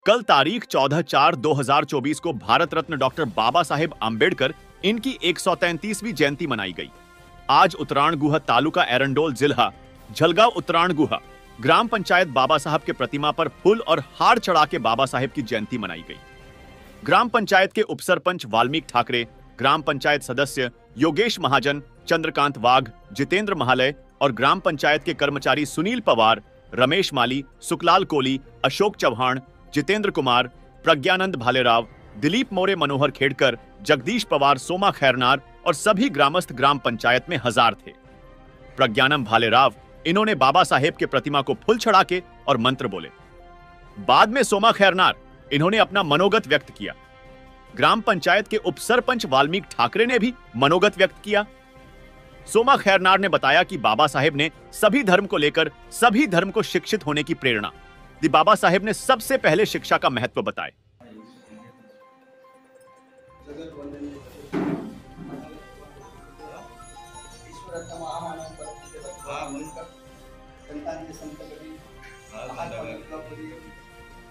कल तारीख 14/4/2024 को भारत रत्न डॉक्टर बाबा साहेब आंबेडकर इनकी 133वीं जयंती मनाई गई। आज उत्तरायणगुहा तालुका एरंडोल जिला झलगांव उत्तरायणगुहा ग्राम पंचायत बाबा साहब के प्रतिमा पर फूल और हार चढ़ा के बाबा साहेब की जयंती मनाई गई। ग्राम पंचायत के उपसरपंच वाल्मीकि ठाकरे, ग्राम पंचायत सदस्य योगेश महाजन, चंद्रकांत वाघ, जितेंद्र महालय और ग्राम पंचायत के कर्मचारी सुनील पवार, रमेश माली, सुखलाल कोली, अशोक चौहान, जितेंद्र कुमार, प्रज्ञानंद भालेराव, दिलीप मोरे, मनोहर खेड़कर, जगदीश पवार, सोमा खैरनार और सभी ग्रामस्थ ग्राम पंचायत में हजार थे। प्रज्ञानंद भालेराव इन्होंने बाबा साहेब के प्रतिमा को फूल चढ़ा के और मंत्र बोले। बाद में सोमा खैरनार इन्होंने अपना मनोगत व्यक्त किया। ग्राम पंचायत के उपसरपंच वाल्मीकि ठाकरे ने भी मनोगत व्यक्त किया। सोमा खैरनार ने बताया कि बाबा साहेब ने सभी धर्म को लेकर सभी धर्म को शिक्षित होने की प्रेरणा दी। बाबा साहेब ने सबसे पहले शिक्षा का महत्व बताए।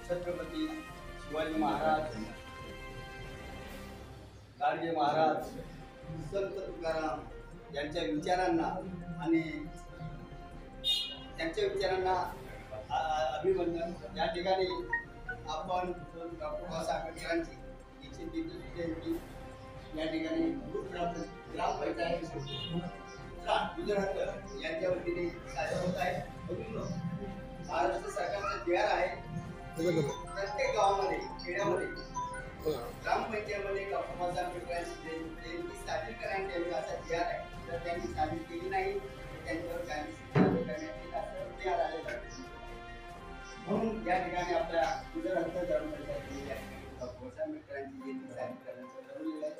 छत्रपती शिवाजी महाराज, गाडगे महाराज, संत तुकाराम यांच्या विचारांना आणि त्यांच्या विचारांना अभिवंदन। या ठिकाणी आपण डॉक्टर बाबासाहेब आंबेडकरांची 133वी जयंती या ठिकाणी ग्रामपंचायत गुजरात यांच्या वतीने साजरा होत आहे। महाराष्ट्र सरकारचा जी.आर. आहे, प्रत्येक गावामध्ये खेड्यामध्ये ग्रामपंचायतीमध्ये डॉक्टर बाबासाहेब आंबेडकरांची जयंती साजरी करण्यात यावी असा जी.आर. आहे। तर त्यांनी साजरी केली नाही त्यांच्यावर कायदेशीर कारवाई करण्यात येईल असं जी.आर. आलेलं आहे। म्हणून या ठिकाणी आपल्या गुजरात ग्रामपंचायतीने डॉक्टर बाबासाहेब आंबेडकरांची जयंती साजरी करण्याचं ठरवलेलं आहे।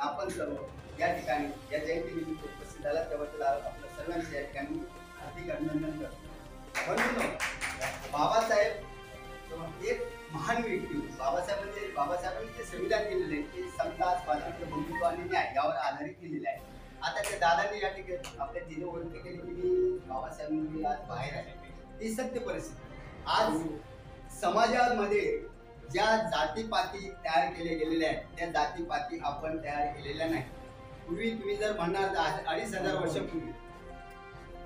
आपण सर्व या ठिकाणी या जयंतीनिमित्त उपस्थित झाला त्याबद्दल आपल्या सर्वांचे या ठिकाणी हार्दिक अभिनंदन करतो। म्हणून बाबासाहेब एक महान व्यक्ती, बाबासाहेबांनी जे संविधान केलेले आहे ते समता, स्वातंत्र्य, बंधुत्व आणि न्याय यावर आधारित केलेले आहे। आता त्या दादांनी या ठिकाणी आपल्या तिने ओळख केली की बाबासाहेबांनी आज बाहेर आहे। ती सत्य परिस्थिती आज समाजामध्ये ज्या जातीपाती तयार केले गेलेले आहेत त्या जातीपाती आपण तयार केलेल्या नाही। पूर्वी तुम्ही जर म्हणणार 2500 वर्षापूर्वी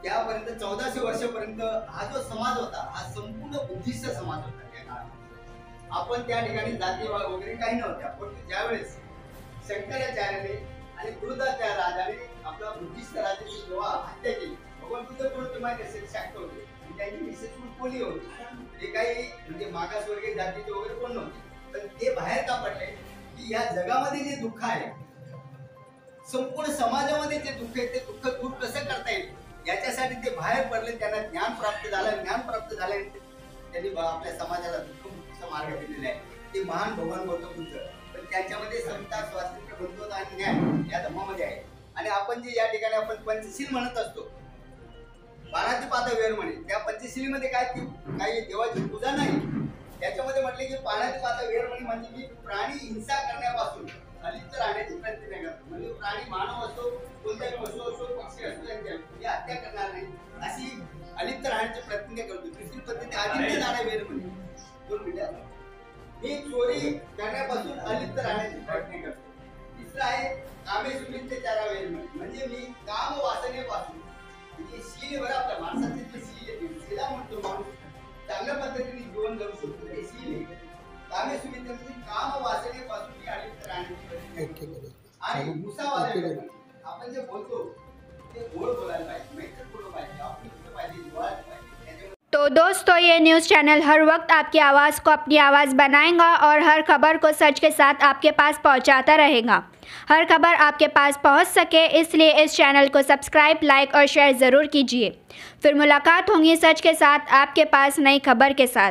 त्यापर्यंत 1400 वर्षापर्यंत हा जो समाज होता हा संपूर्ण बुद्धिस्ट समाज होता। त्या काळात आपण त्या ठिकाणी जाती वगैरे काही नव्हत्या। पण ज्यावेळेस शंकराचार्याने आणि कृताचार्य राजाने आपला बुद्धिस्ट राजाची जेव्हा हत्या केली, भगवान बुद्ध कोण तुम्हाला असेल शाक्त होते, त्यांची विशेष कोणी होती, ते काही म्हणजे मागासवर्गीय जातीचे वगैरे कोण नव्हते। पण ते बाहेर का पडले की या जगामध्ये जे दुःख आहे, संपूर्ण समाजामध्ये जे दुःख आहे ते दुःख दूर कसं करता येईल याच्यासाठी ते बाहेर पडले। त्यांना ज्ञान प्राप्त झालं। ज्ञान प्राप्त झाले त्यांनी आपल्या समाजाला दुःख मार्ग दिलेला आहे। ते महान भगवान गौतम बुद्ध, पण त्यांच्यामध्ये समता, स्वातंत्र्य, बंधुत्व आणि न्याय या धर्मामध्ये आहे। आणि आपण जे या ठिकाणी आपण पंचशील म्हणत असतो, पानाती वेर म्हणे, त्या पंचशिलीमध्ये काय काही देवाची पूजा नाही। त्याच्यामध्ये म्हटले की पानाती वेर म्हणजे की प्राणी हिंसा करण्यापासून अलिप्त राहण्याची प्रतिज्ञा करतो। म्हणजे प्राणी मानव असो, कोणत्याही वस्तू असो, पक्षी असो, त्यांची हत्या करणार नाही अशी अलिप्त राहण्याची प्रतिज्ञा करतो। दुसरी पद्धती आदित्य नारा वेर म्हणे, 2 मिनिटं, मी चोरी करण्यापासून अलिप्त राहण्याची प्रतिज्ञा करतो। तिसरा आहे कामे सुमित्ते चारा वेर म्हणजे मी काम वासनेपासून शील वर आपल्या माणसाचे जे शील आहे, शीला म्हणतो माणूस चांगल्या पद्धतीने जीवन जगू शकतो, ते शील आहे। कामे सुमित्ते म्हणजे काम वासनेपासून अलिप्त राहण्याची आणि मुसावादे आपण जे बोलतो ते गोड बोलायला पाहिजे, मैत्री बोललं पाहिजे, आपण पाहिजे, बोलायला पाहिजे। तो दोस्तों, ये न्यूज़ चैनल हर वक्त आपकी आवाज़ को अपनी आवाज़ बनाएगा और हर खबर को सच के साथ आपके पास पहुंचाता रहेगा। हर खबर आपके पास पहुंच सके इसलिए इस चैनल को सब्सक्राइब, लाइक और शेयर ज़रूर कीजिए। फिर मुलाकात होगी सच के साथ आपके पास नई खबर के साथ।